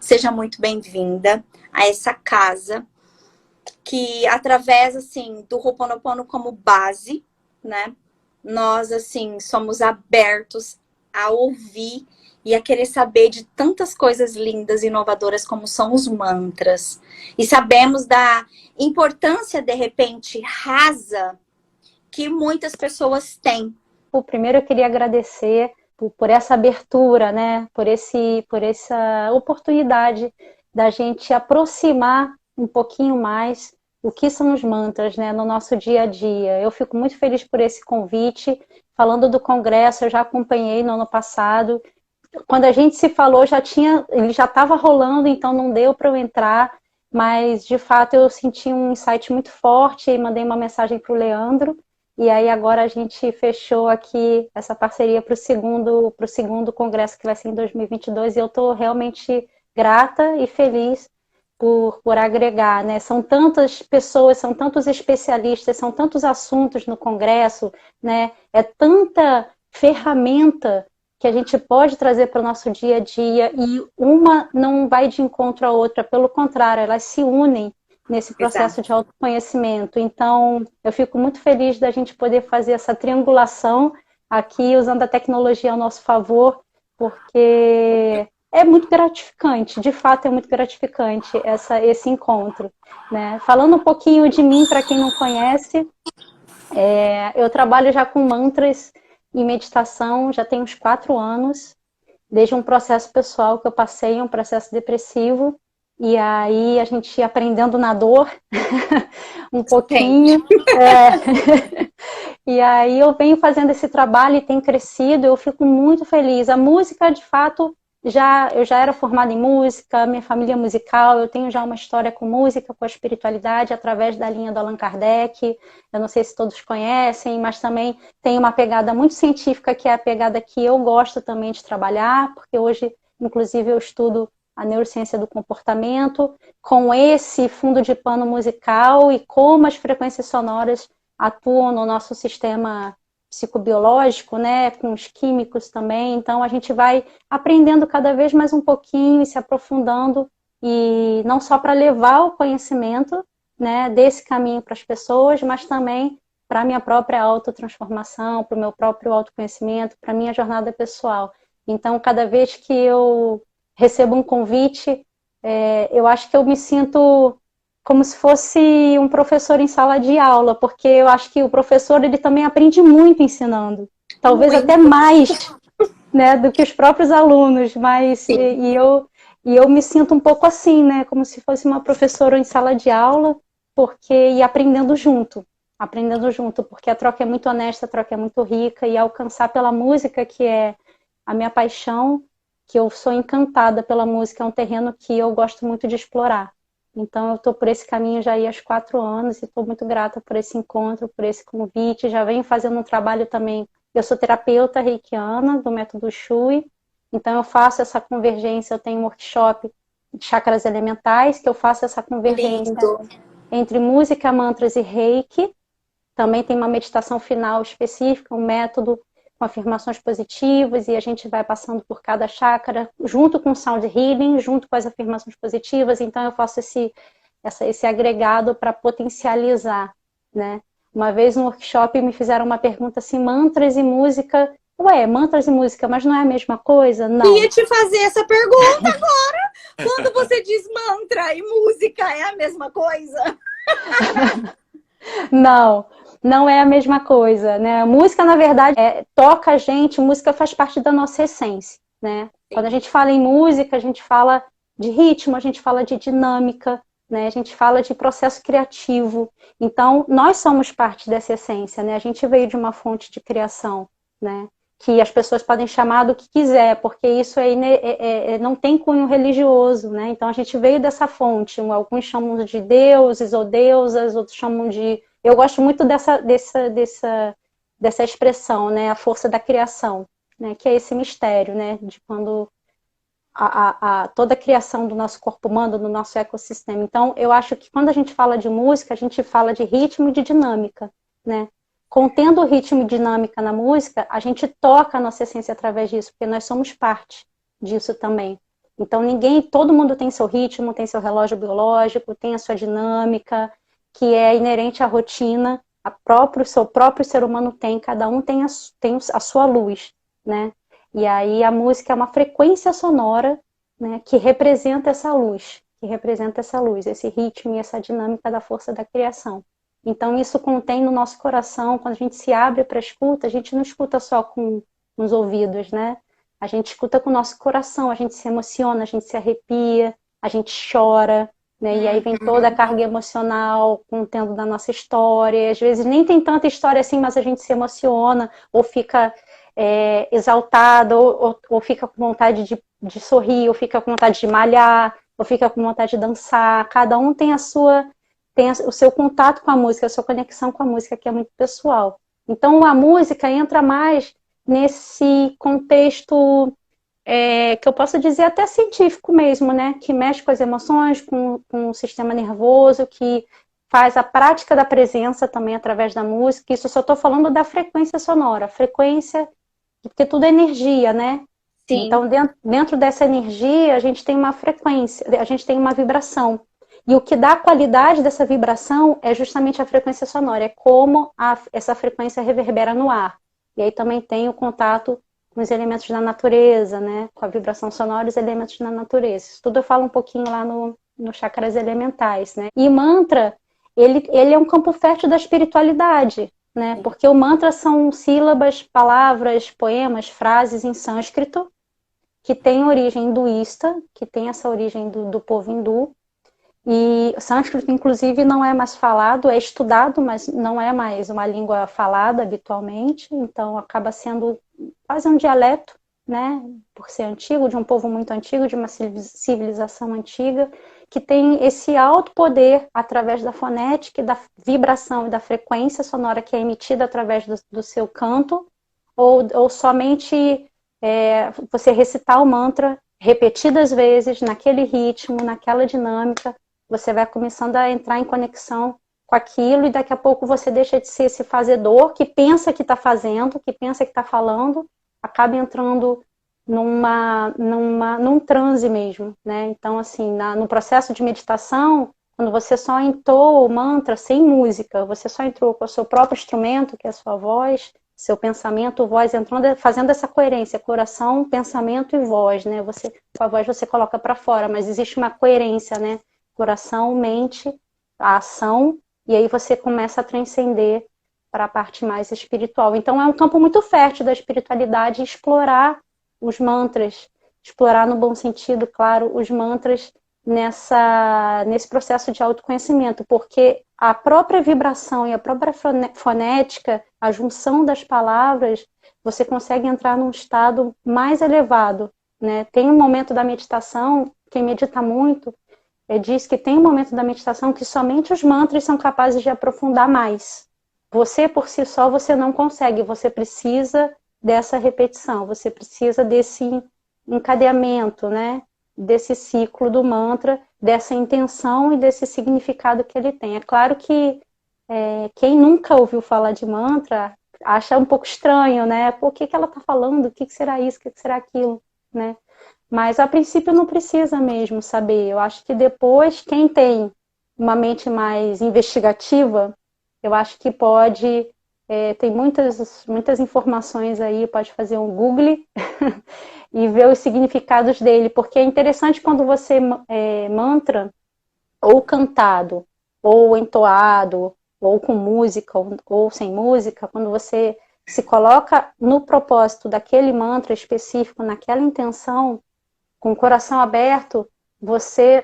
Seja muito bem-vinda a essa casa que, através, assim, do Ho'oponopono como base, né? Nós, assim, somos abertos a ouvir e a querer saber de tantas coisas lindas e inovadoras como são os mantras. E sabemos da importância, de repente, rasa que muitas pessoas têm. Primeiro eu queria agradecer por essa abertura, né? Por essa oportunidade da gente aproximar um pouquinho mais o que são os mantras, né, no nosso dia a dia. Eu fico muito feliz por esse convite. Falando do congresso, eu já acompanhei no ano passado. Quando a gente se falou, ele já estava rolando, então não deu para eu entrar, mas de fato eu senti um insight muito forte e mandei uma mensagem para o Leandro. E aí agora a gente fechou aqui essa parceria para o segundo congresso que vai ser em 2022 e eu estou realmente grata e feliz por agregar, né? São tantas pessoas, são tantos especialistas, são tantos assuntos no congresso, né? É tanta ferramenta que a gente pode trazer para o nosso dia a dia e uma não vai de encontro à outra, pelo contrário, elas se unem nesse processo de autoconhecimento. Então, eu fico muito feliz da gente poder fazer essa triangulação aqui, usando a tecnologia ao nosso favor, porque é muito gratificante, de fato é muito gratificante esse encontro, né? Falando um pouquinho de mim, para quem não conhece, eu trabalho já com mantras e meditação, já tem uns 4 anos, desde um processo pessoal que eu passei, um processo depressivo, e aí a gente ia aprendendo na dor um pouquinho. E aí eu venho fazendo esse trabalho e tem crescido, eu fico muito feliz. A música, de fato, eu já era formada em música, minha família é musical, eu tenho já uma história com música, com a espiritualidade, através da linha do Allan Kardec. Eu não sei se todos conhecem, mas também tem uma pegada muito científica, que é a pegada que eu gosto também de trabalhar, porque hoje, inclusive, eu estudo a neurociência do comportamento, com esse fundo de pano musical e como as frequências sonoras atuam no nosso sistema psicobiológico, né, com os químicos também. Então a gente vai aprendendo cada vez mais um pouquinho e se aprofundando, e não só para levar o conhecimento, né, desse caminho para as pessoas, mas também para a minha própria autotransformação, para o meu próprio autoconhecimento, para a minha jornada pessoal. Então, cada vez que eu recebo um convite, eu acho que eu me sinto como se fosse um professor em sala de aula, porque eu acho que o professor ele também aprende muito ensinando, talvez muito. Até mais, né, do que os próprios alunos, mas e eu me sinto um pouco assim, né, como se fosse uma professora em sala de aula, e aprendendo junto, porque a troca é muito honesta, a troca é muito rica, e alcançar pela música, que é a minha paixão, que eu sou encantada pela música, é um terreno que eu gosto muito de explorar. Então, eu estou por esse caminho já há 4 anos e estou muito grata por esse encontro, por esse convite. Já venho fazendo um trabalho também. Eu sou terapeuta reikiana do método Shui, então eu faço essa convergência. Eu tenho um workshop de chakras elementais, que eu faço essa convergência entre música, mantras e reiki. Também tem uma meditação final específica, um método com afirmações positivas, e a gente vai passando por cada chakra, junto com o sound healing, junto com as afirmações positivas. Então eu faço esse agregado para potencializar, né? Uma vez no workshop me fizeram uma pergunta assim: mantras e música, mantras e música, mas não é a mesma coisa? Não. Eu ia te fazer essa pergunta agora. Quando você diz mantra e música, é a mesma coisa? Não é a mesma coisa, né? A música, na verdade, toca a gente, música faz parte da nossa essência, né? Sim. Quando a gente fala em música, a gente fala de ritmo, a gente fala de dinâmica, né? A gente fala de processo criativo. Então, nós somos parte dessa essência, né? A gente veio de uma fonte de criação, né? Que as pessoas podem chamar do que quiser, porque isso não tem cunho religioso, né? Então, a gente veio dessa fonte. Alguns chamam de deuses ou deusas, outros chamam de... Eu gosto muito dessa expressão, né? A força da criação, né? Que é esse mistério, né? De quando toda a criação do nosso corpo humano, do nosso ecossistema. Então, eu acho que quando a gente fala de música, a gente fala de ritmo e de dinâmica, né? Contendo o ritmo e dinâmica na música, a gente toca a nossa essência através disso, porque nós somos parte disso também. Então todo mundo tem seu ritmo, tem seu relógio biológico, tem a sua dinâmica, que é inerente à rotina, seu próprio ser humano tem, cada um tem a sua luz, né? E aí a música é uma frequência sonora, né, que representa essa luz, esse ritmo e essa dinâmica da força da criação. Então isso contém no nosso coração, quando a gente se abre para a escuta, a gente não escuta só com os ouvidos, né? A gente escuta com o nosso coração, a gente se emociona, a gente se arrepia, a gente chora, né? E aí vem toda a carga emocional contendo da nossa história. E às vezes nem tem tanta história assim, mas a gente se emociona, ou fica exaltado, ou fica com vontade de sorrir, ou fica com vontade de malhar, ou fica com vontade de dançar. Cada um tem o seu contato com a música, a sua conexão com a música, que é muito pessoal. Então a música entra mais nesse contexto que eu posso dizer até científico mesmo, né? Que mexe com as emoções, com o sistema nervoso, que faz a prática da presença também através da música. Isso eu só estou falando da frequência sonora, frequência, porque tudo é energia, né? Sim. Então, dentro dessa energia, a gente tem uma frequência, a gente tem uma vibração. E o que dá a qualidade dessa vibração é justamente a frequência sonora, é como essa frequência reverbera no ar. E aí também tem o contato com os elementos da natureza, né? Com a vibração sonora e os elementos da natureza. Isso tudo eu falo um pouquinho lá no Chakras Elementais, né? E mantra, ele é um campo fértil da espiritualidade, né? Porque o mantra são sílabas, palavras, poemas, frases em sânscrito, que tem origem hinduísta, que tem essa origem do povo hindu. E o sânscrito, inclusive, não é mais falado, é estudado, mas não é mais uma língua falada habitualmente, então acaba sendo quase um dialeto, né, por ser antigo, de um povo muito antigo, de uma civilização antiga, que tem esse alto poder através da fonética, da vibração e da frequência sonora que é emitida através do seu canto, ou somente você recitar o mantra repetidas vezes, naquele ritmo, naquela dinâmica, você vai começando a entrar em conexão com aquilo e daqui a pouco você deixa de ser esse fazedor que pensa que está fazendo, que pensa que está falando, acaba entrando num transe mesmo, né? Então, assim, no processo de meditação, quando você só entoa o mantra sem música, você só entrou com o seu próprio instrumento, que é a sua voz, seu pensamento, voz, entrando, fazendo essa coerência, coração, pensamento e voz, né? Com a voz você coloca para fora, mas existe uma coerência, né? Coração, mente, a ação, e aí você começa a transcender para a parte mais espiritual. Então é um campo muito fértil da espiritualidade explorar os mantras, explorar no bom sentido, claro, os mantras nesse processo de autoconhecimento, porque a própria vibração e a própria fonética, a junção das palavras, você consegue entrar num estado mais elevado, né? Tem um momento da meditação, quem medita muito, diz que tem um momento da meditação que somente os mantras são capazes de aprofundar mais. Você, por si só, você não consegue. Você precisa dessa repetição. Você precisa desse encadeamento, né? Desse ciclo do mantra, dessa intenção e desse significado que ele tem. É claro que quem nunca ouviu falar de mantra acha um pouco estranho, né? Por que ela está falando? O que será isso? O que será aquilo? Né? Mas, a princípio, não precisa mesmo saber. Eu acho que depois, quem tem uma mente mais investigativa, eu acho que pode... tem muitas informações aí, pode fazer um Google e ver os significados dele. Porque é interessante quando você mantra, ou cantado, ou entoado, ou com música, ou sem música, quando você se coloca no propósito daquele mantra específico, naquela intenção, com o coração aberto, você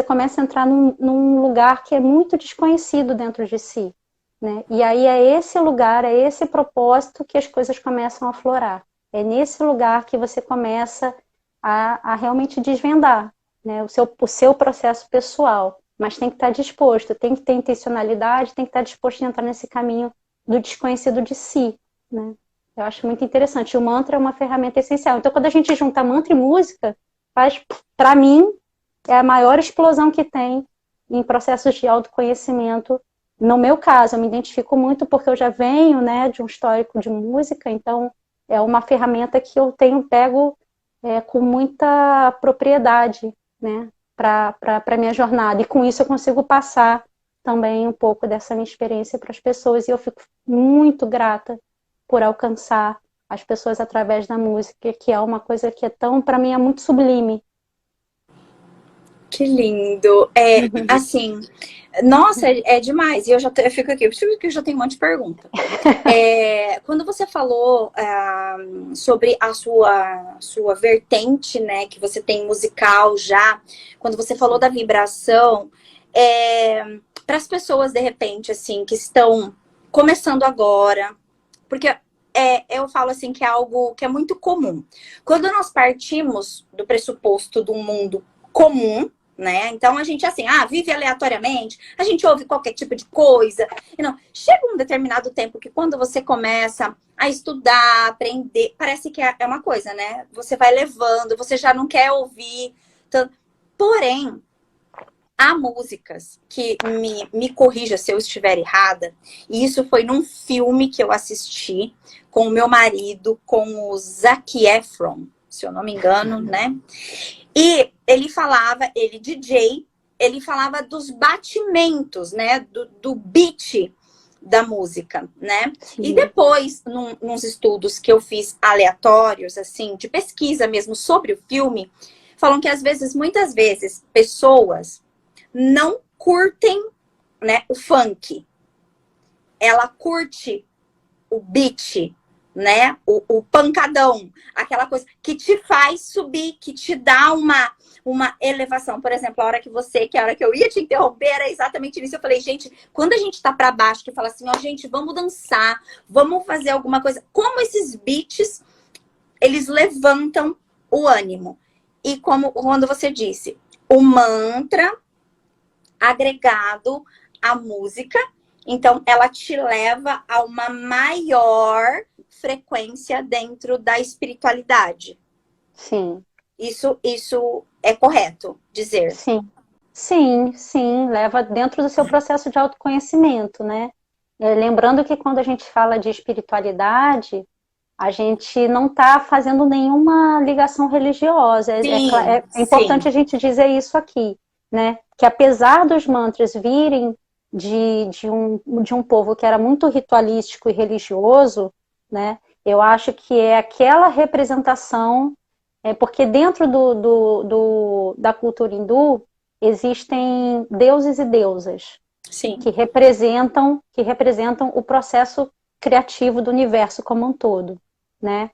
começa a entrar num lugar que é muito desconhecido dentro de si, né? E aí é esse lugar, é esse propósito que as coisas começam a aflorar. É nesse lugar que você começa a realmente desvendar, né? O seu processo pessoal. Mas tem que estar disposto, tem que ter intencionalidade, tem que estar disposto a entrar nesse caminho do desconhecido de si, né? Eu acho muito interessante. O mantra é uma ferramenta essencial. Então, quando a gente junta mantra e música, para mim, é a maior explosão que tem em processos de autoconhecimento. No meu caso, eu me identifico muito porque eu já venho, né, de um histórico de música, então é uma ferramenta que eu tenho pego com muita propriedade, né, para a minha jornada. E com isso eu consigo passar também um pouco dessa minha experiência para as pessoas. E eu fico muito grata por alcançar as pessoas através da música, que é uma coisa que é tão, para mim, é muito sublime. Que lindo. Assim, nossa, é demais. E eu fico aqui, porque eu já tenho um monte de pergunta. Quando você falou sobre a sua vertente, né, que você tem musical já, quando você falou da vibração, para as pessoas, de repente, assim, que estão começando agora, porque eu falo assim que é algo que é muito comum. Quando nós partimos do pressuposto do mundo comum, né? Então a gente assim, vive aleatoriamente, a gente ouve qualquer tipo de coisa. E não, chega um determinado tempo que quando você começa a estudar, aprender, parece que é uma coisa, né? Você vai levando, você já não quer ouvir. Porém, há músicas que me corrija se eu estiver errada, e isso foi num filme que eu assisti com o meu marido, com o Zac Efron, se eu não me engano, né? E ele falava, ele DJ, ele falava dos batimentos, né? Do beat da música, né? Sim. E depois, nos estudos que eu fiz aleatórios, assim, de pesquisa mesmo sobre o filme, falam que muitas vezes, pessoas não curtem, né, o funk. Ela curte o beat, né? O pancadão, aquela coisa que te faz subir, que te dá uma elevação. Por exemplo, a hora que eu ia te interromper, era exatamente isso. Eu falei, gente, quando a gente tá para baixo, que fala assim, gente, vamos dançar, vamos fazer alguma coisa. Como esses beats, eles levantam o ânimo. E quando você disse, o mantra agregado à música, então ela te leva a uma maior frequência dentro da espiritualidade. Sim. Isso é correto dizer? Sim. Sim, leva dentro do seu processo de autoconhecimento, né? Lembrando que quando a gente fala de espiritualidade, a gente não está fazendo nenhuma ligação religiosa. É importante a gente dizer isso aqui, né? Que apesar dos mantras virem de um povo que era muito ritualístico e religioso, né? Eu acho que é aquela representação, porque dentro da cultura hindu existem deuses e deusas. Sim. Que representam o processo criativo do universo como um todo, né?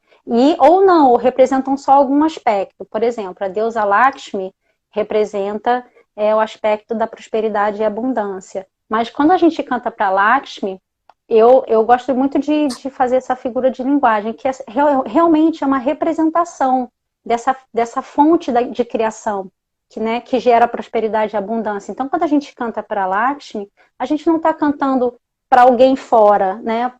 Ou representam só algum aspecto. Por exemplo, a deusa Lakshmi representa o aspecto da prosperidade e abundância. Mas quando a gente canta para Lakshmi, eu gosto muito de fazer essa figura de linguagem, que realmente é uma representação dessa fonte de criação, que gera prosperidade e abundância. Então, quando a gente canta para Lakshmi, a gente não está cantando para alguém fora, né?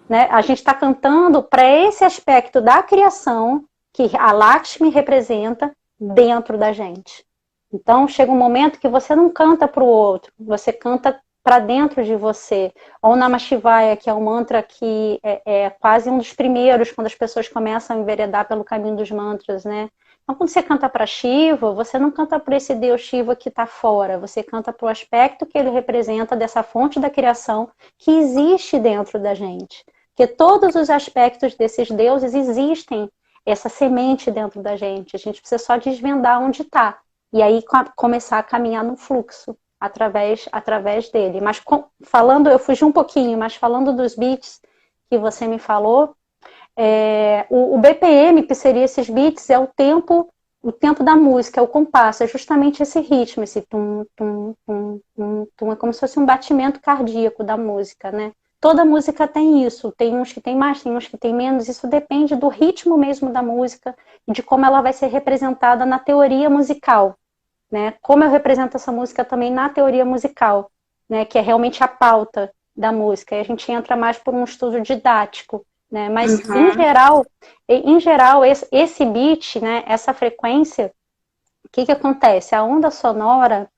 Né? A gente está cantando para esse aspecto da criação que a Lakshmi representa dentro da gente. Então, chega um momento que você não canta para o outro, você canta para dentro de você. Ou Namah Shivaya, que é um mantra que é quase um dos primeiros quando as pessoas começam a enveredar pelo caminho dos mantras, né? Então, quando você canta para Shiva, você não canta para esse Deus Shiva que está fora, você canta para o aspecto que ele representa dessa fonte da criação que existe dentro da gente. Porque todos os aspectos desses deuses existem, essa semente dentro da gente. A gente precisa só desvendar onde está. E aí começar a caminhar no fluxo através dele. Mas eu fugi um pouquinho, mas falando dos beats que você me falou, o BPM, que seria esses beats, é o tempo da música, é o compasso, é justamente esse ritmo, esse tum, tum, tum, tum, tum, é como se fosse um batimento cardíaco da música, né? Toda música tem isso, tem uns que tem mais, tem uns que tem menos, isso depende do ritmo mesmo da música e de como ela vai ser representada na teoria musical, né? Como eu represento essa música também na teoria musical, né? Que é realmente a pauta da música, e a gente entra mais por um estudo didático, né? Mas, em geral esse beat, né? Essa frequência, o que acontece? A onda sonora,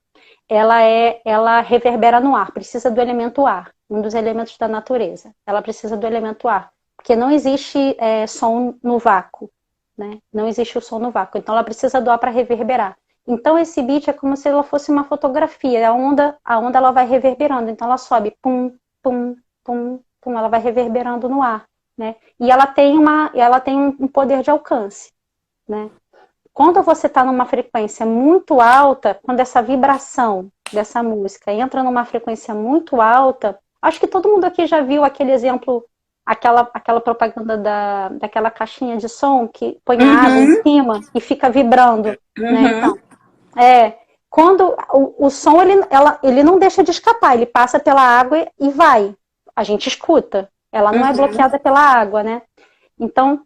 ela reverbera no ar, precisa do elemento ar, um dos elementos da natureza. Ela precisa do elemento ar, porque não existe som no vácuo, né? Não existe o som no vácuo. Então ela precisa do ar para reverberar. Então esse beat é como se ela fosse uma fotografia. A onda ela vai reverberando. Então ela sobe, pum, pum, pum, pum, ela vai reverberando no ar, né? E ela tem um poder de alcance, né? Quando você está numa frequência muito alta, quando essa vibração dessa música entra numa frequência muito alta, acho que todo mundo aqui já viu aquele exemplo, aquela propaganda daquela caixinha de som que põe a água em cima e fica vibrando, né? Então, quando o som ele não deixa de escapar, ele passa pela água e vai. A gente escuta. Ela não é bloqueada pela água, né? Então,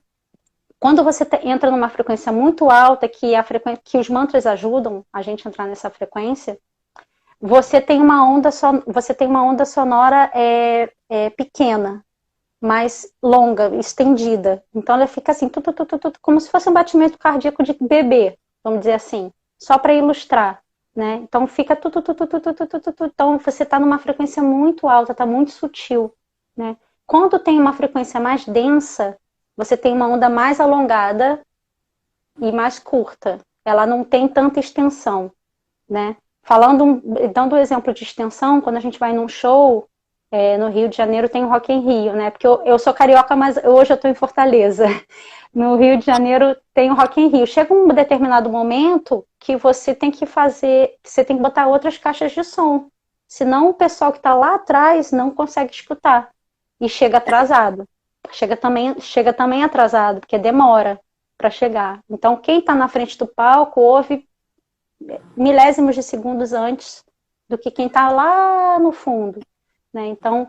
quando você entra numa frequência muito alta, que os mantras ajudam a gente a entrar nessa frequência, você tem uma onda sonora pequena, mais longa, estendida. Então ela fica assim, como se fosse um batimento cardíaco de bebê, vamos dizer assim, só para ilustrar, né? Então fica então você está numa frequência muito alta, está muito sutil, né? Quando tem uma frequência mais densa, você tem uma onda mais alongada e mais curta. Ela não tem tanta extensão, né? Dando o exemplo de extensão, quando a gente vai num show, no Rio de Janeiro tem o Rock in Rio, né? Porque eu sou carioca, mas hoje eu estou em Fortaleza. No Rio de Janeiro tem o Rock in Rio. Chega um determinado momento que você tem que botar outras caixas de som. Senão o pessoal que está lá atrás não consegue escutar. E chega atrasado. Chega também atrasado, porque demora para chegar. Então, quem está na frente do palco ouve milésimos de segundos antes do que quem está lá no fundo, né? Então,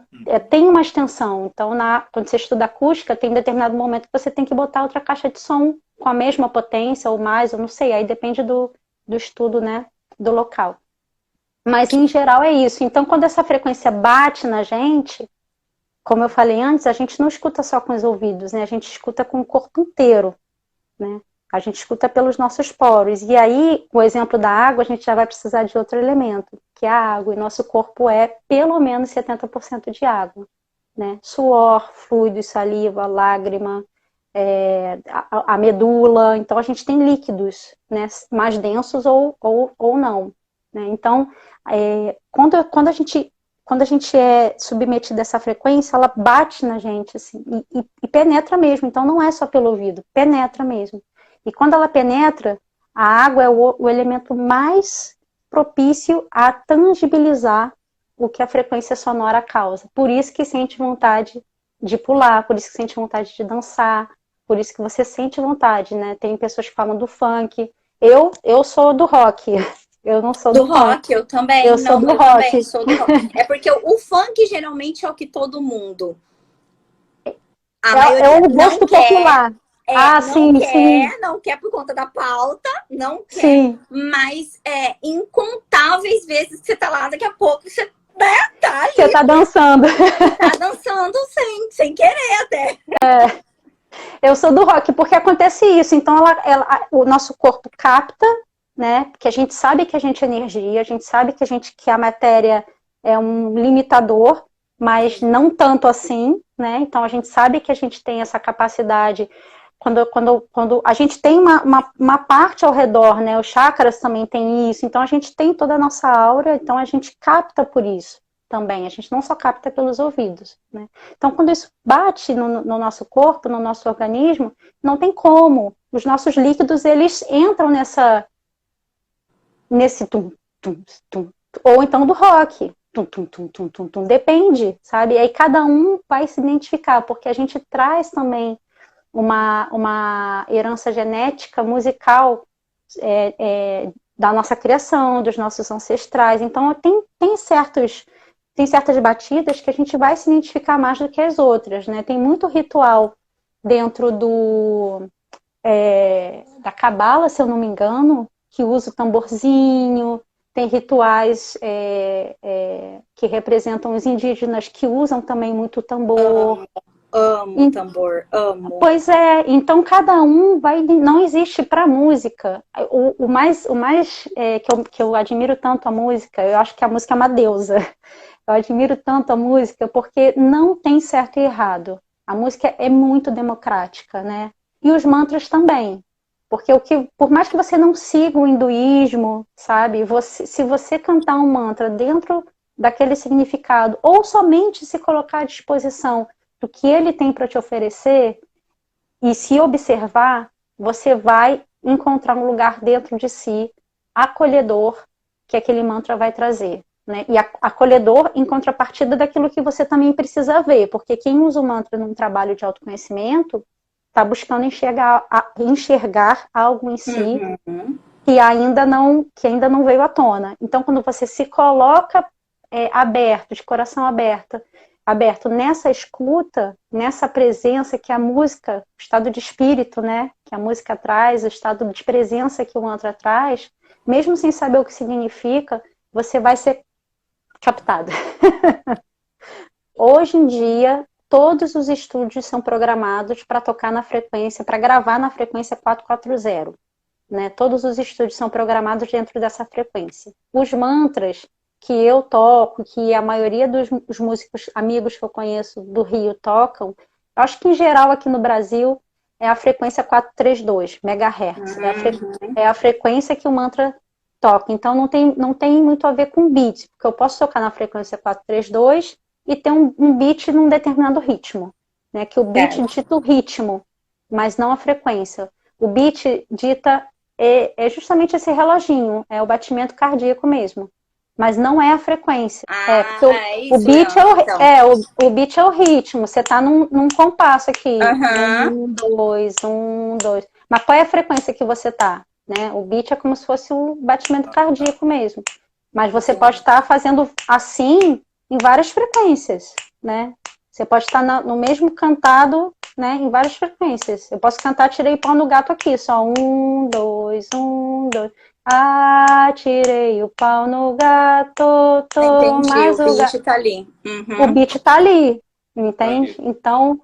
tem uma extensão. Então, quando você estuda acústica, tem determinado momento que você tem que botar outra caixa de som com a mesma potência ou mais, eu não sei, aí depende do estudo, né, do local. Mas, em geral, é isso. Então, quando essa frequência bate na gente, como eu falei antes, a gente não escuta só com os ouvidos, né? A gente escuta com o corpo inteiro, né? A gente escuta pelos nossos poros. E aí, o exemplo da água, a gente já vai precisar de outro elemento, que é a água. E nosso corpo é pelo menos 70% de água, né? Suor, fluidos, saliva, lágrima, a medula. Então, a gente tem líquidos, né? Mais densos ou não, né? Então, quando a gente é submetido a essa frequência, ela bate na gente, assim, e penetra mesmo. Então, não é só pelo ouvido, penetra mesmo. E quando ela penetra, a água é o elemento mais propício a tangibilizar o que a frequência sonora causa. Por isso que sente vontade de pular, por isso que sente vontade de dançar, por isso que você sente vontade, né? Tem pessoas que falam do funk. Eu sou do rock. Eu não sou do rock, eu também. Eu sou do rock. Também sou do rock. É porque o funk geralmente é o que todo mundo. A maioria é o gosto popular. Não quer por conta da pauta, não quer, sim. Mas incontáveis vezes que você tá lá, daqui a pouco você tá ali. Você tá dançando. Tá dançando sem querer até. Eu sou do rock, porque acontece isso. Então, o nosso corpo capta, né? Porque a gente sabe que a gente é energia, a gente sabe que a matéria é um limitador, mas não tanto assim, né? Então, a gente sabe que a gente tem essa capacidade. Quando a gente tem uma parte ao redor, né? Os chakras também têm isso. Então, a gente tem toda a nossa aura, então a gente capta por isso também. A gente não só capta pelos ouvidos, né? Então, quando isso bate no nosso corpo, no nosso organismo, não tem como. Os nossos líquidos, eles entram nesse tum, tum, tum, ou então do rock. Tum, tum, tum, tum, tum, tum. Depende, sabe? E aí cada um vai se identificar, porque a gente traz também uma herança genética musical da nossa criação, dos nossos ancestrais. Então, tem certas batidas que a gente vai se identificar mais do que as outras, né? Tem muito ritual dentro da Cabala, se eu não me engano, que usa o tamborzinho. Tem rituais que representam os indígenas que usam também muito o tambor. Amo tambor, amo. Pois é, então cada um não existe para música. O mais que eu admiro tanto a música, eu acho que a música é uma deusa. Eu admiro tanto a música porque não tem certo e errado. A música é muito democrática, né? E os mantras também. Porque por mais que você não siga o hinduísmo, sabe? Se você cantar um mantra dentro daquele significado, ou somente se colocar à disposição do que ele tem para te oferecer, e se observar, você vai encontrar um lugar dentro de si acolhedor que aquele mantra vai trazer. Né? E acolhedor em contrapartida daquilo que você também precisa ver, porque quem usa o mantra num trabalho de autoconhecimento está buscando enxergar algo em si que ainda não veio à tona. Então, quando você se coloca aberto, de coração aberto nessa escuta, nessa presença que a música, o estado de espírito, né, que a música traz, o estado de presença que o mantra traz, mesmo sem saber o que significa, você vai ser captado. Hoje em dia, todos os estúdios são programados para tocar na frequência, para gravar na frequência 440. Né? Todos os estúdios são programados dentro dessa frequência. Os mantras que eu toco, que a maioria dos músicos amigos que eu conheço do Rio tocam, eu acho que em geral aqui no Brasil é a frequência 432 MHz. É a frequência que o mantra toca. Então não tem muito a ver com beat, porque eu posso tocar na frequência 432 e ter um beat num determinado ritmo. Né? Que o beat dita o ritmo, mas não a frequência. O beat dita é justamente esse reloginho, é o batimento cardíaco mesmo. Mas não é a frequência. Porque o beat o beat é o ritmo. Você está num compasso aqui. 1, 2, 1, 2. Mas qual é a frequência que você está? Né? O beat é como se fosse o batimento cardíaco mesmo. Mas você pode estar fazendo assim em várias frequências. Né? Você pode estar no mesmo cantado, né, em várias frequências. Eu posso cantar Tirei Pau no Gato aqui. Só 1, 2, 1, 2. Tirei o pau no gato, mas o beat tá ali. O beat tá ali, entende? Então,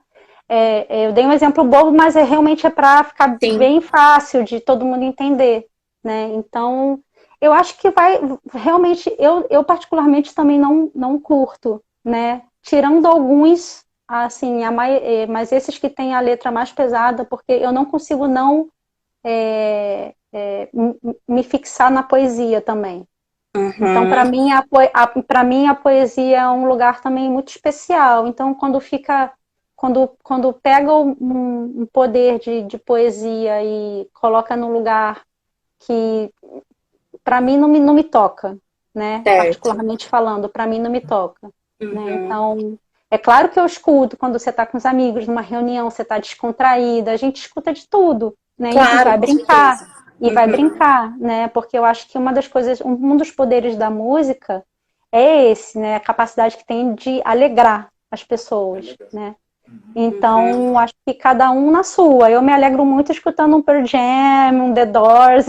eu dei um exemplo bobo, mas realmente é para ficar bem fácil de todo mundo entender, né? Então, eu acho que vai, realmente, eu particularmente também não curto, né? Tirando alguns, assim, mas esses que têm a letra mais pesada, porque eu não consigo me fixar na poesia também. Então, para mim, a poesia é um lugar também muito especial. Então, quando pega um poder de poesia e coloca num lugar que, para mim, não me toca, né? Particularmente falando, para mim não me toca. Né? Então, é claro que eu escuto quando você está com os amigos, numa reunião, você está descontraída, a gente escuta de tudo, né? Claro, e vai brincar. E vai brincar, né? Porque eu acho que uma das coisas, um dos poderes da música é esse, né? A capacidade que tem de alegrar as pessoas, né? Então, acho que cada um na sua. Eu me alegro muito escutando um Pearl Jam, um The Doors,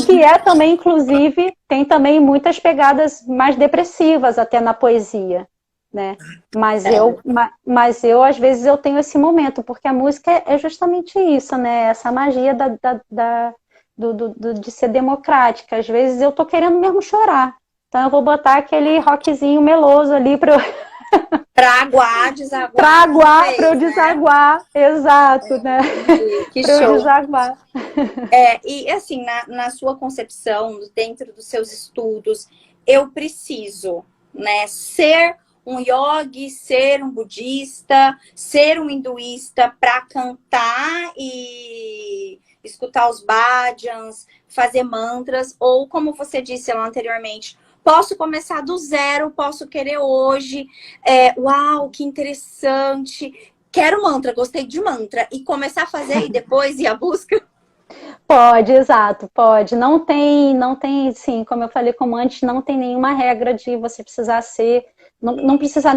que é também, inclusive, tem também muitas pegadas mais depressivas até na poesia, né? Mas eu, às vezes, eu tenho esse momento, porque a música é justamente isso, né? Essa magia de ser democrática. Às vezes eu tô querendo mesmo chorar. Então eu vou botar aquele rockzinho meloso ali para desaguar. Para eu desaguar, exato, né? Que pra show. Eu desaguar. E assim, na sua concepção, dentro dos seus estudos, eu preciso, né, ser um yogi, ser um budista, ser um hinduísta para cantar e escutar os bhajans, fazer mantras, ou como você disse lá anteriormente, posso começar do zero, posso querer hoje, uau, que interessante, quero mantra, gostei de mantra, e começar a fazer e depois ir à busca? Pode, exato, pode. Não tem, sim, como eu falei como antes, não tem nenhuma regra de você precisar ser, não precisa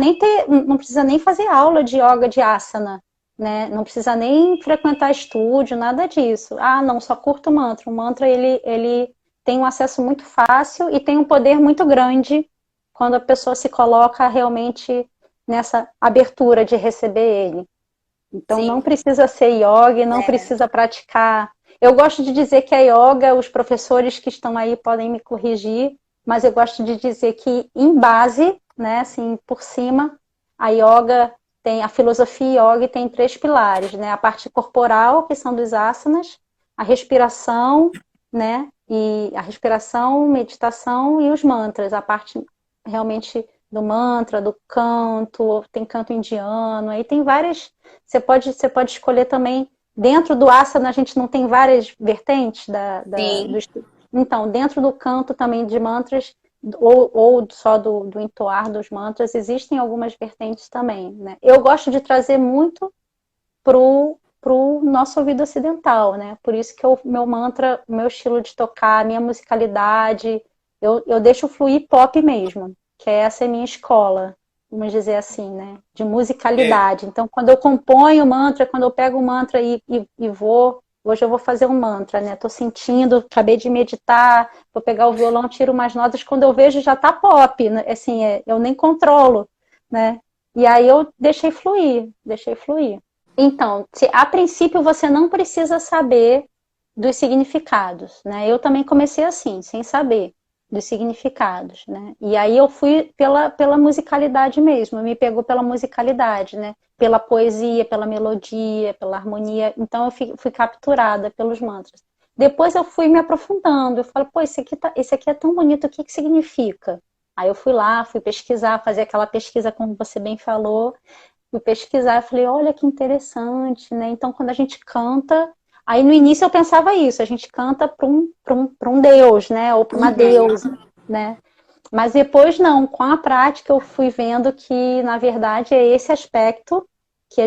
nem fazer aula de yoga de asana, né? Não precisa nem frequentar estúdio, nada disso. Ah, não, só curto o mantra. O mantra, ele tem um acesso muito fácil e tem um poder muito grande quando a pessoa se coloca realmente nessa abertura de receber ele. Então, não precisa ser yoga, não precisa praticar. Eu gosto de dizer que a yoga, os professores que estão aí podem me corrigir, mas eu gosto de dizer que em base, né, assim, por cima, a yoga tem a filosofia yoga tem 3 pilares, né? A parte corporal, que são dos asanas, a respiração, né? E a respiração, meditação e os mantras, a parte realmente do mantra, do canto, tem canto indiano, aí tem várias. Você pode escolher também. Dentro do asana, a gente não tem várias vertentes Então, dentro do canto também de mantras, ou só do entoar dos mantras, existem algumas vertentes também, né? Eu gosto de trazer muito pro nosso ouvido ocidental, né? Por isso que o meu mantra, o meu estilo de tocar, a minha musicalidade, eu deixo fluir pop mesmo, que essa é a minha escola, vamos dizer assim, né? De musicalidade. Então, quando eu componho o mantra, quando eu pego o mantra e vou... Hoje eu vou fazer um mantra, né? Tô sentindo, acabei de meditar, vou pegar o violão, tiro umas notas, quando eu vejo já tá pop, né? Assim, eu nem controlo, né? E aí eu deixei fluir. Então, a princípio você não precisa saber dos significados, né? Eu também comecei assim, sem saber dos significados, né? E aí eu fui pela musicalidade mesmo, me pegou pela musicalidade, né? Pela poesia, pela melodia, pela harmonia. Então eu fui capturada pelos mantras. Depois eu fui me aprofundando, eu falo, pô, esse aqui é tão bonito, o que significa? Aí eu fui lá, fui pesquisar, fazer aquela pesquisa como você bem falou, fui pesquisar, falei, olha que interessante, né? Então, quando a gente canta, aí no início eu pensava isso, a gente canta para um deus, né? Ou para uma deusa, né? Mas depois não, com a prática eu fui vendo que, na verdade, é esse aspecto que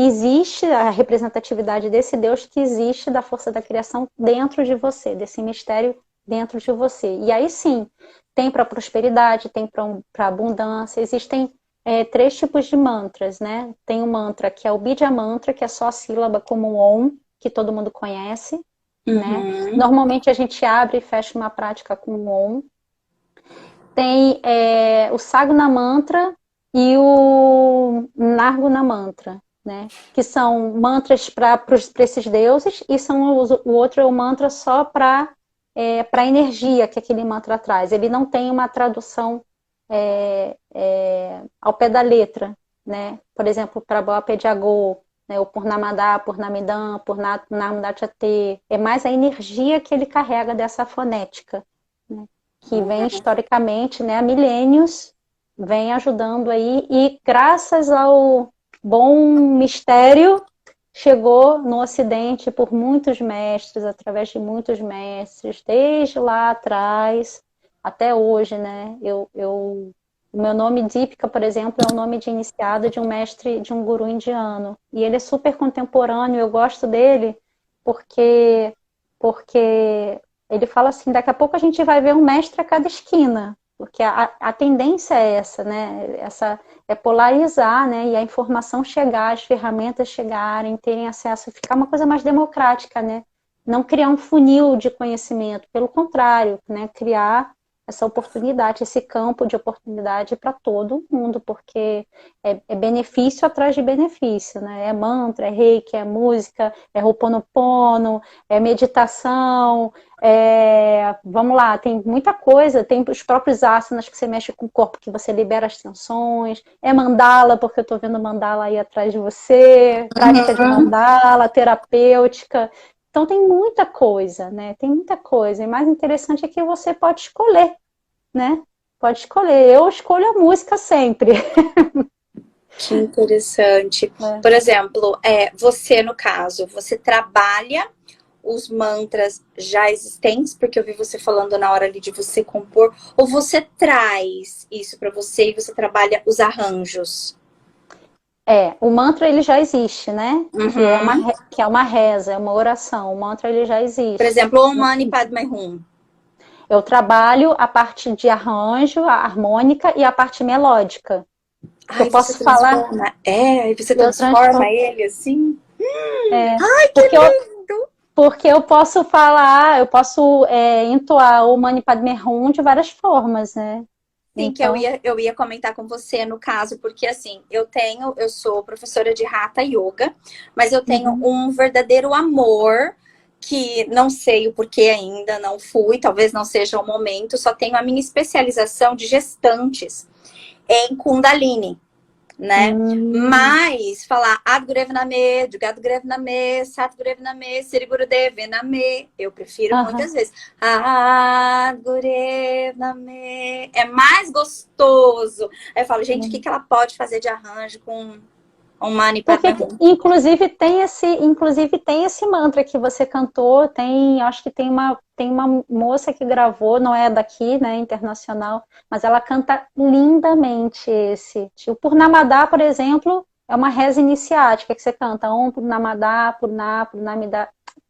existe, a representatividade desse Deus que existe da força da criação dentro de você, desse mistério dentro de você. E aí sim, tem para prosperidade, tem para abundância, existem 3 tipos de mantras, né? Tem um mantra que é o Bija Mantra, que é só a sílaba como o Om, que todo mundo conhece, né? Normalmente a gente abre e fecha uma prática com o Om. Tem o Saguna Mantra e o Narguna Mantra, né? Que são mantras para esses deuses, e o outro é o mantra só para a energia que aquele mantra traz. Ele não tem uma tradução ao pé da letra, né? Por exemplo, para Boapediagô, né? O Purnamada, Purnamidam, Purnamdachate, é mais a energia que ele carrega dessa fonética, né? Que vem historicamente, né, há milênios, vem ajudando aí, e graças ao bom mistério, chegou no Ocidente por muitos mestres, através de muitos mestres, desde lá atrás até hoje, né? O meu nome Deepika, por exemplo, é o nome de iniciada de um mestre, de um guru indiano, e ele é super contemporâneo, eu gosto dele porque ele fala assim, daqui a pouco a gente vai ver um mestre a cada esquina, porque a tendência é essa, né? É polarizar, né? E a informação chegar, as ferramentas chegarem, terem acesso, ficar uma coisa mais democrática, né? Não criar um funil de conhecimento, pelo contrário, né? Criar essa oportunidade, esse campo de oportunidade para todo mundo, porque é benefício atrás de benefício, né? É mantra, é reiki, é música, é ho'oponopono, é meditação, vamos lá, tem muita coisa, tem os próprios asanas que você mexe com o corpo, que você libera as tensões, é mandala, porque eu estou vendo mandala aí atrás de você, prática de mandala, terapêutica. Então tem muita coisa, né? Tem muita coisa. E mais interessante é que você pode escolher, né? Pode escolher. Eu escolho a música sempre. Que interessante. Por exemplo, você, no caso, você trabalha os mantras já existentes, porque eu vi você falando na hora ali de você compor, ou você traz isso para você e você trabalha os arranjos? O mantra ele já existe, né? Que é uma reza, é uma oração. O mantra ele já existe. Por exemplo, Om Mani Padme Hum. Eu trabalho a parte de arranjo, a harmônica e a parte melódica. Eu posso falar. Aí você transforma ele assim. Ai, que lindo! Porque eu posso falar, eu posso entoar o Mani Padme Hum de várias formas, né? Sim, então... que eu ia comentar com você no caso, porque assim, eu sou professora de Hatha Yoga, mas eu tenho um verdadeiro amor, que não sei o porquê ainda, não fui, talvez não seja o momento, só tenho a minha especialização de gestantes em Kundalini. né? Mas falar Adgurev Name, Jugadgurev Name, Satgurev Name, Sirigurudev Name, eu prefiro muitas vezes Adgurev Name, é mais gostoso. Aí eu falo, gente, o que ela pode fazer de arranjo com um Mani Porque, Padme Hum? inclusive, tem esse mantra que você cantou, acho que tem uma moça que gravou, não é daqui, né, internacional, mas ela canta lindamente esse. Tipo, Purnamadá, por exemplo, é uma reza iniciática que você canta, Om Purnamadá,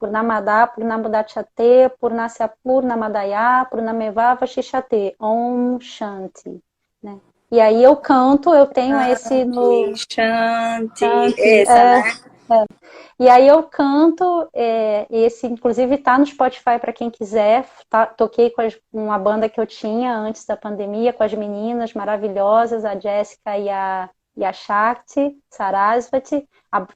Purnamadá, Purnamudachate, Purnasyapur, Namadaya, Purnamevava Shishate, Om Shanti, né? E aí eu canto, eu tenho esse no... Shanti, essa, né? E aí eu canto, esse inclusive tá no Spotify para quem quiser, toquei com uma banda que eu tinha antes da pandemia, com as meninas maravilhosas, a Jéssica e a Shakti Sarasvati,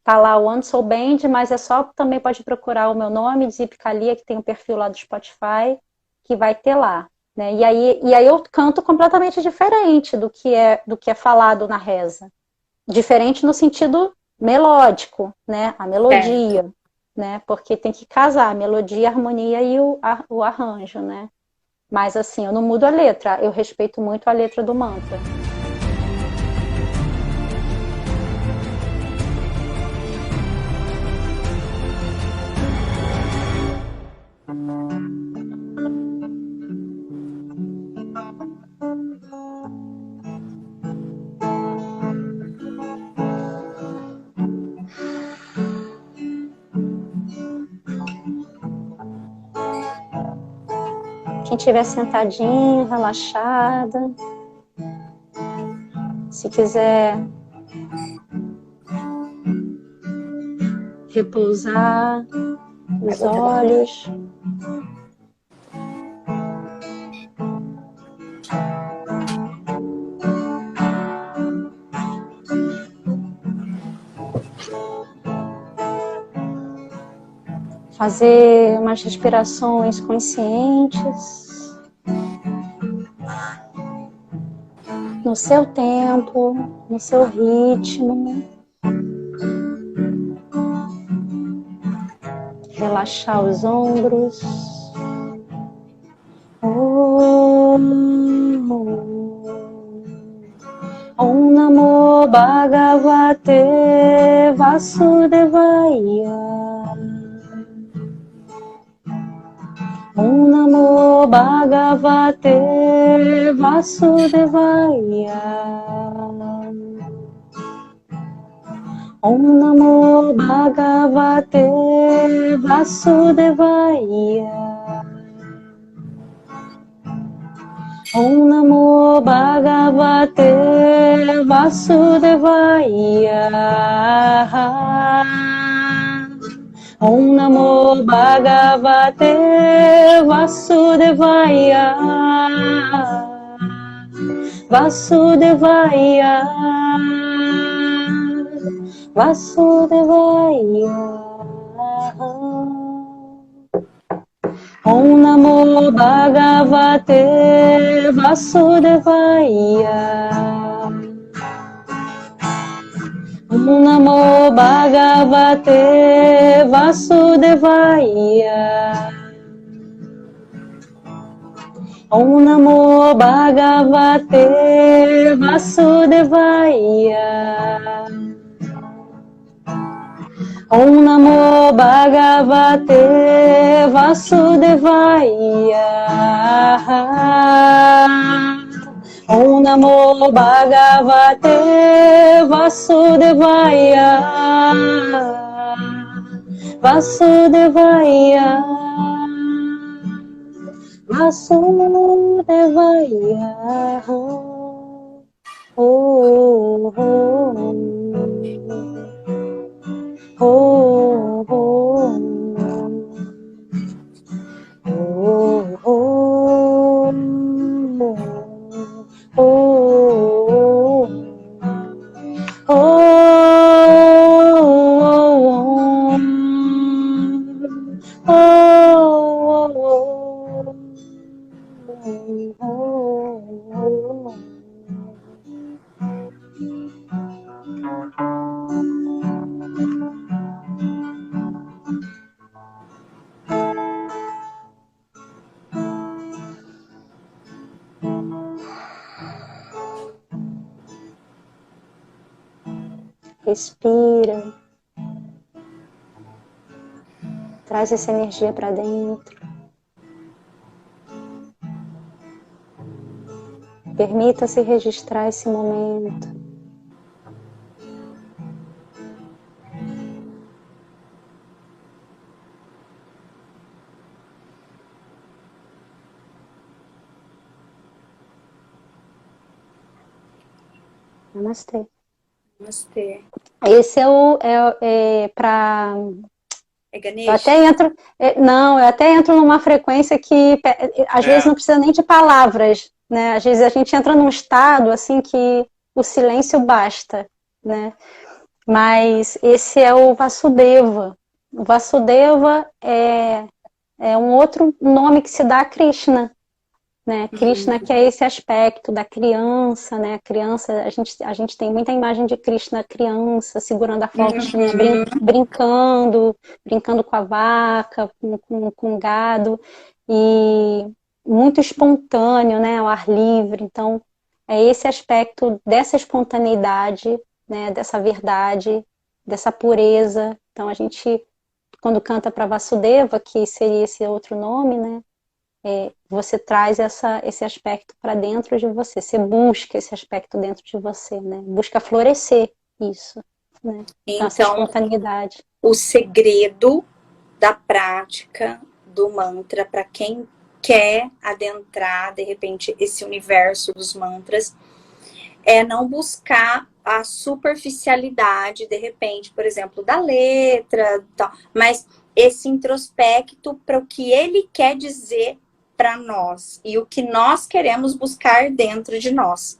tá lá o One Soul Band, mas também pode procurar o meu nome, Zip Kalia, que tem um perfil lá do Spotify, que vai ter lá. Né? E aí eu canto completamente diferente do que é falado na reza. Diferente no sentido melódico, né? A melodia, né? Porque tem que casar a melodia, a harmonia e o arranjo, né? Mas assim, eu não mudo a letra, eu respeito muito a letra do mantra. Quem estiver sentadinho, relaxada, se quiser repousar os olhos. Fazer umas respirações conscientes. No seu tempo, no seu ritmo. Relaxar os ombros. Om Namo Bhagavate Vasudevaya. Om Namo Bhagavate Vasudevaya. Om Namo Bhagavate Vasudevaya. Om Namo Bhagavate Vasudevaya. Om Namo Bhagavate Vasudevaya. Vasudevaya. Vasudevaya. Om Namo Bhagavate Vasudevaya. Om Namo Bhagavate Vasudevaya. Om Namo Bhagavate Vasudevaya. Om Namo Bhagavate Vasudevaya. Om Namo Bhagavate Vasudevaya. Vasudevaya. Vasudevaya. Oh, oh, oh, oh, oh, Respira. Traz essa energia para dentro. Permita-se registrar esse momento. Namastê. Namastê. Esse é para... É Ganesh? Eu até entro, não, eu até entro numa frequência que às vezes não precisa nem de palavras, né? Às vezes a gente entra num estado assim que o silêncio basta, né? Mas esse é o Vasudeva. O Vasudeva é um outro nome que se dá a Krishna, né? Krishna, que é esse aspecto da criança, né? A criança, a gente tem muita imagem de Krishna criança, segurando a flautinha, brincando com a vaca, com o gado, e muito espontâneo, né? Ao ar livre. Então, é esse aspecto dessa espontaneidade, né? Dessa verdade, dessa pureza. Então, a gente, quando canta para Vasudeva, que seria esse outro nome, né? Você traz esse aspecto para dentro de você, você busca esse aspecto dentro de você, né? Busca florescer isso, né? Então, essa espontaneidade. O segredo da prática do mantra, para quem quer adentrar, de repente, esse universo dos mantras, é não buscar a superficialidade, de repente, por exemplo, da letra, tal, mas esse introspecto para o que ele quer dizer para nós e o que nós queremos buscar dentro de nós.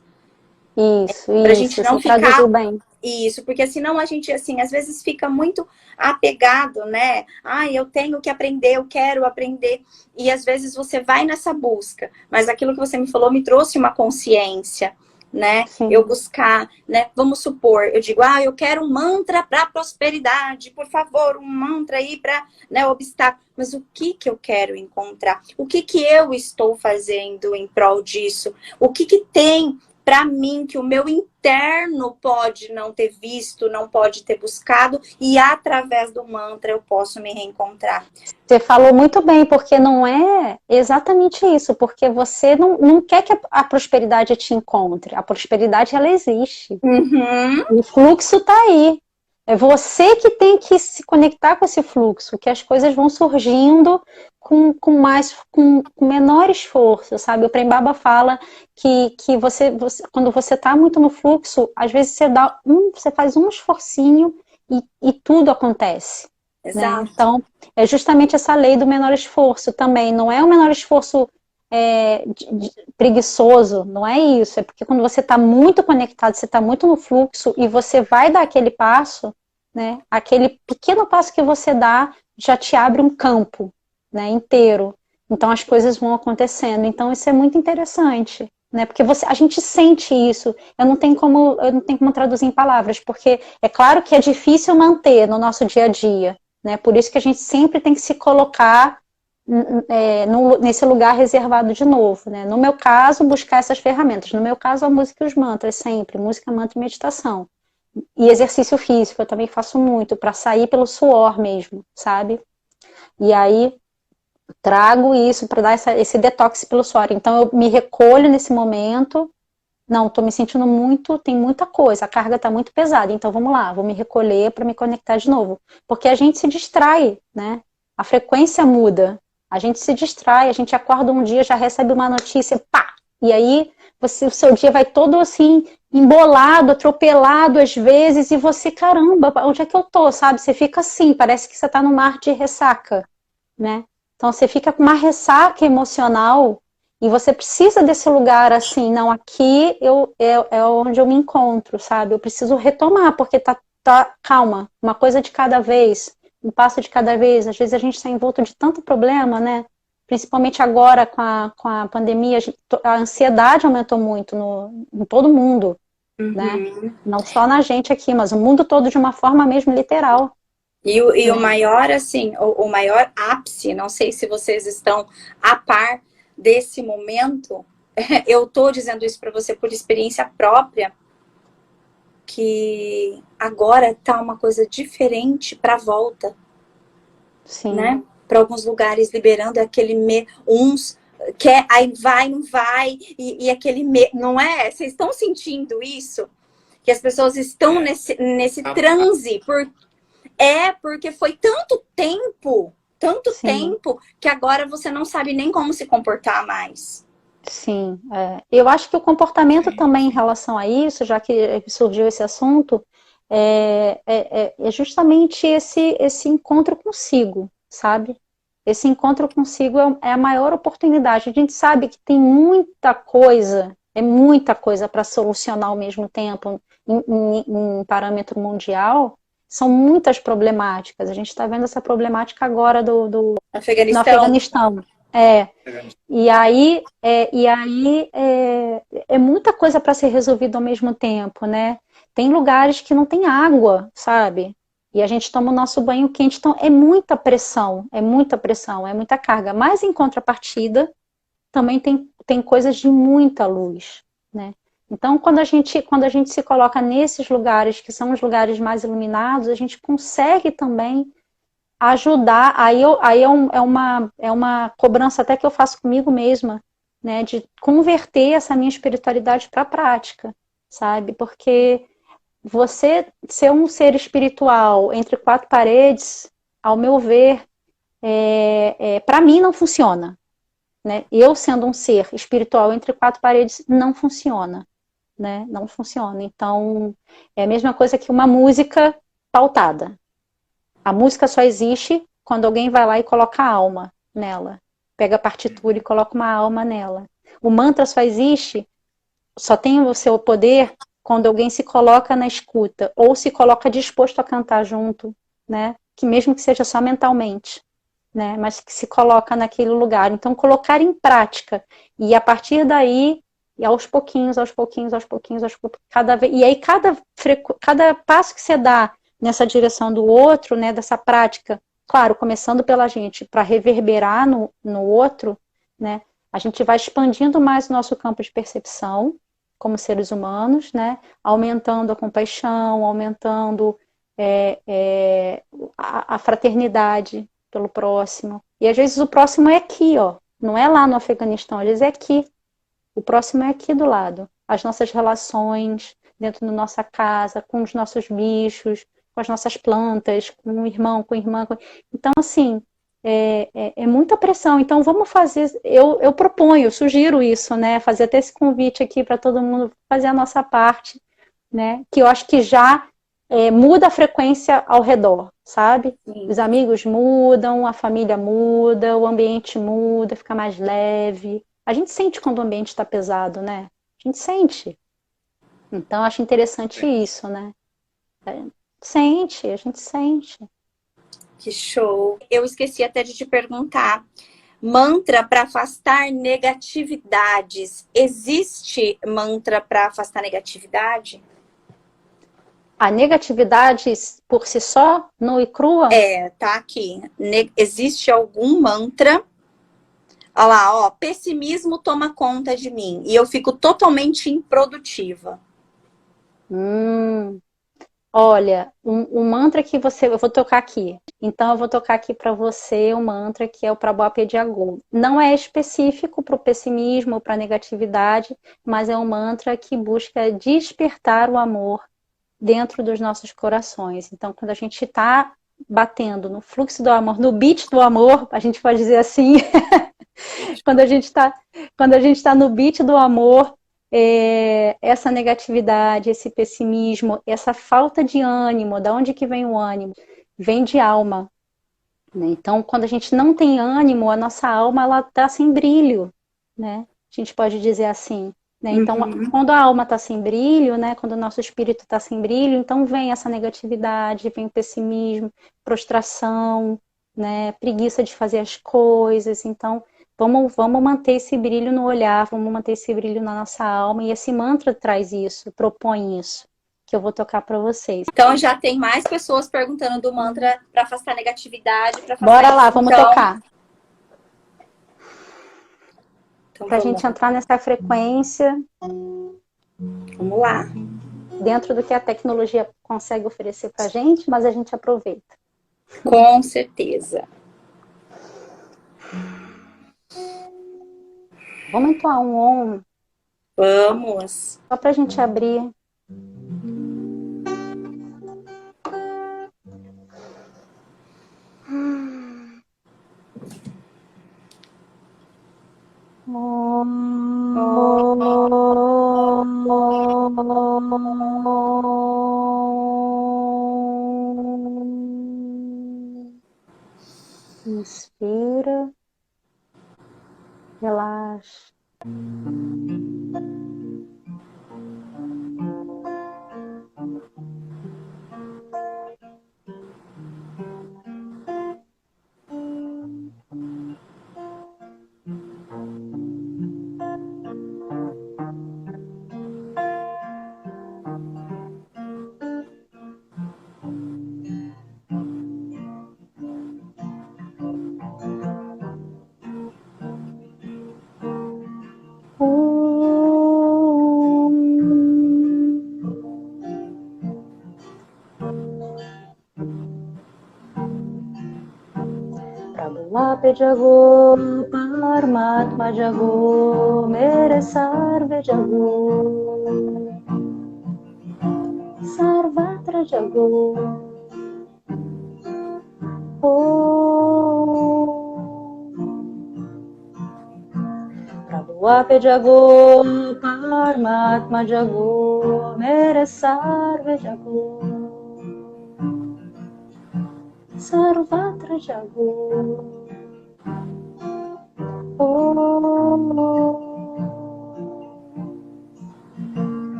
Isso, pra gente não você traduziu bem. Isso, porque senão a gente, assim, às vezes fica muito apegado, né? Eu tenho que aprender, eu quero aprender. E às vezes você vai nessa busca, mas aquilo que você me falou me trouxe uma consciência, né? Sim. Eu buscar, né? Vamos supor, eu digo, eu quero um mantra para prosperidade, por favor, um mantra aí para, né, obstáculo. Mas o que eu quero encontrar? O que eu estou fazendo em prol disso? O que tem para mim que o meu interno pode não ter visto, não pode ter buscado, e através do mantra eu posso me reencontrar? Você falou muito bem, porque não é exatamente isso, porque você não quer que a prosperidade te encontre. A prosperidade, ela existe. O fluxo está aí. É você que tem que se conectar com esse fluxo, que as coisas vão surgindo com menor esforço, sabe? O Prem Baba fala que você, quando você está muito no fluxo, às vezes você faz um esforcinho e tudo acontece. Né? Então, é justamente essa lei do menor esforço também. Não é o menor esforço preguiçoso, não é isso. É porque quando você está muito conectado, você está muito no fluxo e você vai dar aquele passo, né? Aquele pequeno passo que você dá já te abre um campo, né, inteiro. Então as coisas vão acontecendo. Então isso é muito interessante, né? Porque a gente sente isso. Eu não tenho como traduzir em palavras, porque é claro que é difícil manter no nosso dia a dia, né? Por isso que a gente sempre tem que se colocar nesse lugar reservado de novo, né? No meu caso, buscar essas ferramentas. No meu caso, a música e os mantras, sempre. Música, mantra e meditação. E exercício físico, eu também faço muito, para sair pelo suor mesmo, sabe? E aí, trago isso para dar esse detox pelo suor. Então, eu me recolho nesse momento. Não, estou me sentindo tem muita coisa, a carga está muito pesada. Então, vamos lá, vou me recolher para me conectar de novo. Porque a gente se distrai, né? A frequência muda. A gente se distrai, a gente acorda um dia, já recebe uma notícia, pá! E aí, o seu dia vai todo assim, embolado, atropelado às vezes, e você, caramba, onde é que eu tô, sabe? Você fica assim, parece que você está no mar de ressaca, né? Então, você fica com uma ressaca emocional e você precisa desse lugar assim, não, aqui é onde eu me encontro, sabe? Eu preciso retomar, porque calma, uma coisa de cada vez, um passo de cada vez. Às vezes a gente está envolto de tanto problema, né? Principalmente agora com a pandemia, a ansiedade aumentou muito em todo mundo, né? Não só na gente aqui, mas o mundo todo de uma forma mesmo literal. E o maior, assim, o maior ápice, não sei se vocês estão a par desse momento, eu tô dizendo isso para você por experiência própria, que agora tá uma coisa diferente para volta, Sim. né? Para alguns lugares liberando aquele uns quer, aí vai, não vai, e aquele não é? Vocês estão sentindo isso? Que as pessoas estão nesse transe, porque foi tanto Sim. tempo, que agora você não sabe nem como se comportar mais. Sim, eu acho que o comportamento também em relação a isso, já que surgiu esse assunto, é justamente esse encontro consigo, sabe? Esse encontro consigo é a maior oportunidade. A gente sabe que tem muita coisa para solucionar ao mesmo tempo em parâmetro mundial. São muitas problemáticas. A gente está vendo essa problemática agora no Afeganistão. É muita coisa para ser resolvida ao mesmo tempo, né? Tem lugares que não tem água, sabe? E a gente toma o nosso banho quente, então é muita pressão, é muita carga. Mas em contrapartida, também tem coisas de muita luz, né? Então, quando a gente se coloca nesses lugares, que são os lugares mais iluminados, a gente consegue também ajudar, é uma cobrança até que eu faço comigo mesma, né, de converter essa minha espiritualidade para a prática, sabe? Porque você ser um ser espiritual entre quatro paredes, ao meu ver, para mim não funciona, né? Eu sendo um ser espiritual entre quatro paredes não funciona, né? Não funciona. Então, é a mesma coisa que uma música pautada. A música só existe quando alguém vai lá e coloca a alma nela. Pega a partitura e coloca uma alma nela. O mantra só tem o seu poder quando alguém se coloca na escuta ou se coloca disposto a cantar junto, né? Que mesmo que seja só mentalmente, né? Mas que se coloca naquele lugar. Então, colocar em prática. E a partir daí, e aos pouquinhos, e aí cada passo que você dá nessa direção do outro, né, dessa prática, claro, começando pela gente, para reverberar no outro, né, a gente vai expandindo mais o nosso campo de percepção, como seres humanos, né, aumentando a compaixão, aumentando a fraternidade pelo próximo. E às vezes o próximo é aqui, ó, não é lá no Afeganistão, às vezes é aqui. O próximo é aqui do lado. As nossas relações dentro da nossa casa, com os nossos bichos, com as nossas plantas, com o irmão, com a irmã. Então, assim, é muita pressão. Então, vamos fazer. Eu proponho, sugiro isso, né? Fazer até esse convite aqui para todo mundo fazer a nossa parte, né? Que eu acho que já muda a frequência ao redor, sabe? Sim. Os amigos mudam, a família muda, o ambiente muda, fica mais leve. A gente sente quando o ambiente está pesado, né? A gente sente. Então, acho interessante isso, né? A gente sente. Que show. Eu esqueci até de te perguntar. Mantra para afastar negatividades. Existe mantra para afastar negatividade? A negatividade por si só, nua e crua? Tá aqui. Existe algum mantra? Olha lá, ó, pessimismo toma conta de mim e eu fico totalmente improdutiva. Olha, um mantra que eu vou tocar aqui. Então, eu vou tocar aqui para você um mantra que é o Prabhu Pediagô. Não é específico para o pessimismo ou para a negatividade, mas é um mantra que busca despertar o amor dentro dos nossos corações. Então, quando a gente está batendo no fluxo do amor, no beat do amor, a gente pode dizer assim, quando a gente está no beat do amor, essa negatividade, esse pessimismo, essa falta de ânimo, da onde que vem o ânimo? Vem de alma. Né? Então, quando a gente não tem ânimo, a nossa alma ela está sem brilho, né? A gente pode dizer assim. Né? Então, quando a alma está sem brilho, né? Quando o nosso espírito está sem brilho, então vem essa negatividade, vem o pessimismo, prostração, né? Preguiça de fazer as coisas. Então, vamos manter esse brilho no olhar, vamos manter esse brilho na nossa alma. E esse mantra traz isso, propõe isso, que eu vou tocar para vocês. Então, já tem mais pessoas perguntando do mantra para afastar negatividade. Bora lá, vamos tocar. Então, pra gente entrar nessa frequência. Vamos lá. dentro do que a tecnologia consegue oferecer para a gente, mas a gente aproveita. Com certeza. Vamos entoar um Om. Vamos. Só para a gente abrir. Inspira, relaxa. Prabhupada Jago, Paramatma Jago, Mere Sarve Jago, Sarvatra Jago. Prabhupada Jago, Paramatma Jago, Mere Sarve Jago, Sarvatra Jago.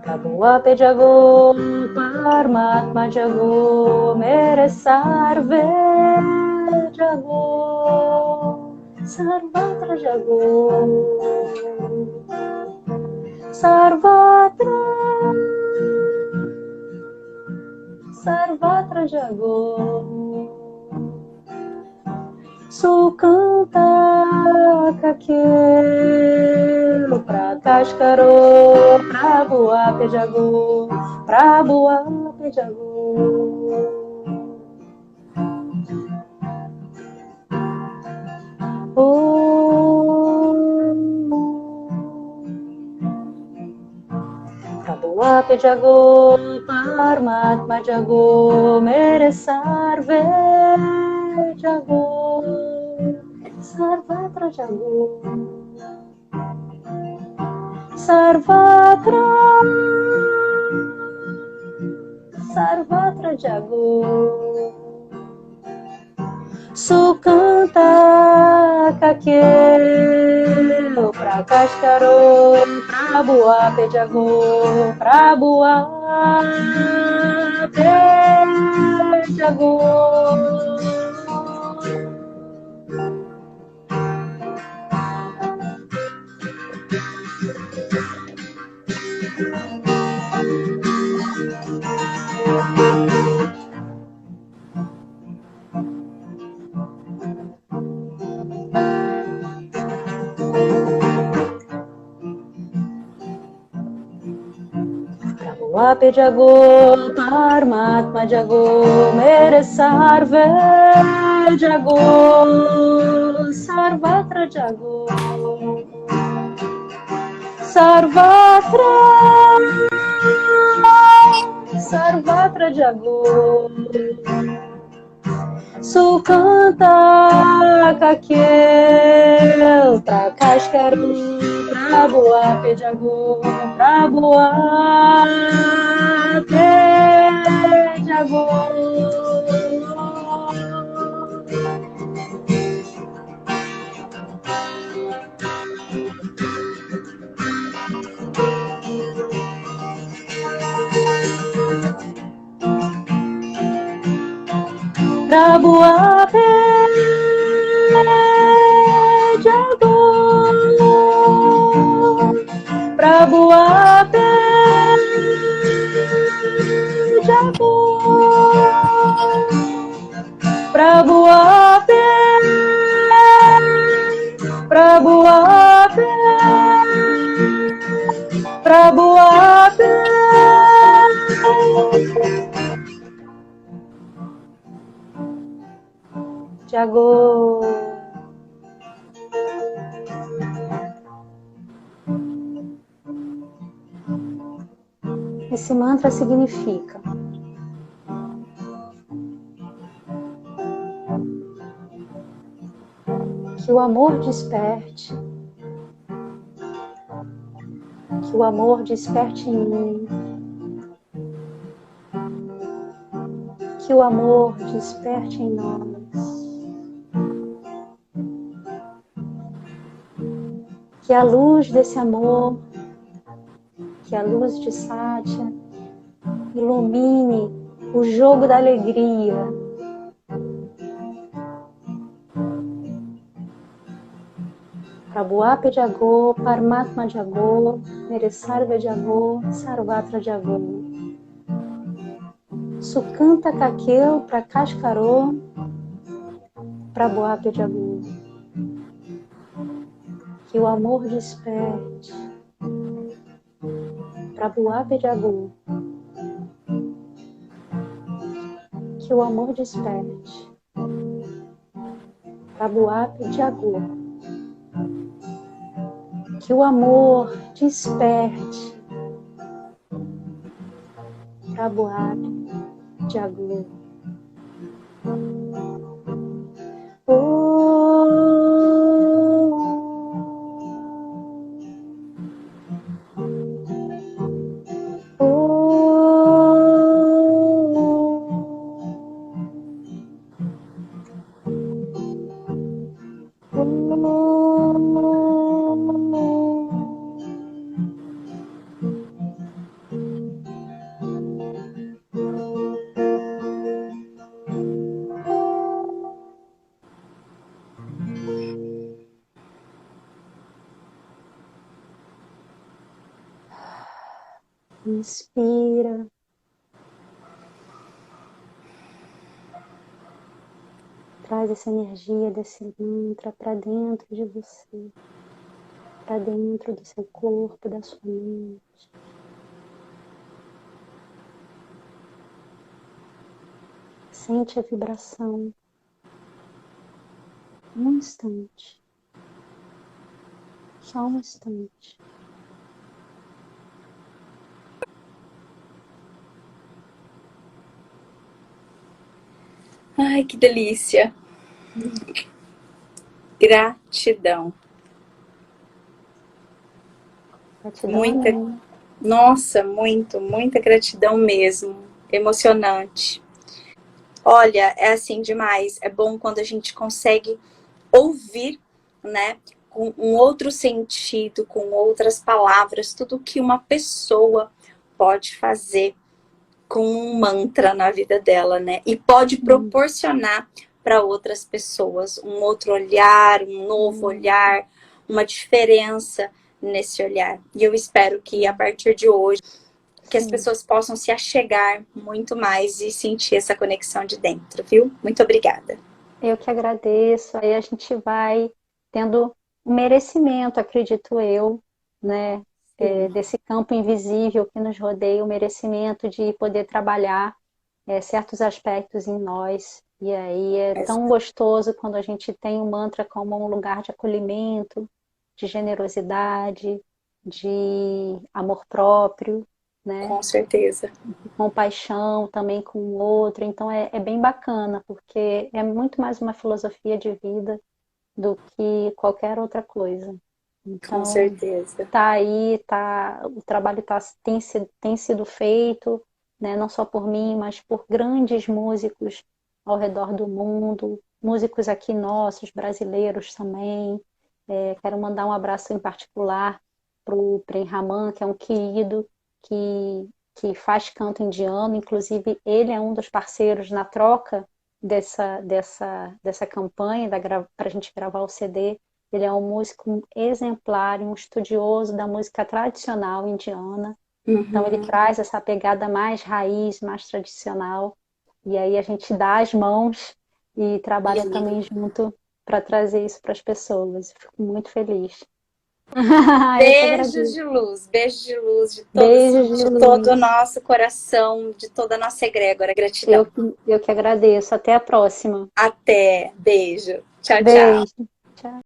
Prabhupada Jago, Paramatma Jago, Mere Sarve Jago, Sarvatra Jago, Sarvatra, Sarvatra Jago. Sukanta Kakelo Prakash Karo Prabhupada Jago, Prabhupada Jago. Prabhupada Jago, Paramatma Jago, Mere Sarve Jago, Sarvatra Jago, Sarvatra, Sarvatra Jago. Sukanta Kakelo Prakash Karo Prabhupada Jago, Prabhupada Jago. Prabhupada Jago, Paramatma Jago, Mere Sarve Jago, Sarvatra Jago, Sarvatra, Sarvatra Jago. Sukanta Kakelo Prakash Karo Prabhupada Jago, Prabhupada Jago. Prabhupada Jago, Prabhupada Jago, Prabhupada, Prabhupada, Prabhupada Jagô. Esse mantra significa: que o amor desperte, que o amor desperte em mim, que o amor desperte em nós, que a luz desse amor, que a luz de Satya ilumine o jogo da alegria, Prabhupada Jagô, Paramatma Jagô, Meresarva Jagô, Sarvatra Jagô. Sukanta Kakeu Prakash Karo, Prabhupada Jagô. Que o amor desperte, Prabhupada Jagô. Que o amor desperte, Prabhupada Jagô. Que o amor desperte, Prabhupada Jagô. Inspira. Traz essa energia desse mantra para dentro de você, para dentro do seu corpo, da sua mente. Sente a vibração. Um instante. Só um instante. Ai, que delícia. Gratidão. Gratidão. Nossa, muita gratidão mesmo. Emocionante. Olha, é assim demais. É bom quando a gente consegue ouvir, né, com um outro sentido, com outras palavras, tudo que uma pessoa pode fazer com um mantra na vida dela, né? E pode proporcionar para outras pessoas um outro olhar, um novo olhar, uma diferença nesse olhar. E eu espero que a partir de hoje que as pessoas possam se achegar muito mais e sentir essa conexão de dentro, viu? Muito obrigada. Eu que agradeço. Aí a gente vai tendo um merecimento, acredito eu, né? Desse campo invisível que nos rodeia, o merecimento de poder trabalhar certos aspectos em nós. E aí é tão gostoso quando a gente tem o mantra como um lugar de acolhimento, de generosidade, de amor próprio, né? Com certeza. Compaixão também com o outro. Então é bem bacana, porque é muito mais uma filosofia de vida do que qualquer outra coisa. Então, com certeza. Tá aí, o trabalho tem sido feito, né, não só por mim, mas por grandes músicos ao redor do mundo, músicos aqui nossos, brasileiros também. Quero mandar um abraço em particular para o Prem Raman, que é um querido que faz canto indiano, inclusive ele é um dos parceiros na troca dessa campanha para a gente gravar o CD. Ele é um músico exemplar, um estudioso da música tradicional indiana. Então ele traz essa pegada mais raiz, mais tradicional. E aí a gente dá as mãos e trabalha também junto para trazer isso para as pessoas. Fico muito feliz. Beijos de luz, Beijos de de luz. todo o nosso coração, de toda a nossa egrégora. Gratidão. Eu que agradeço. Até a próxima. Até. Beijo. Tchau, tchau. Beijo.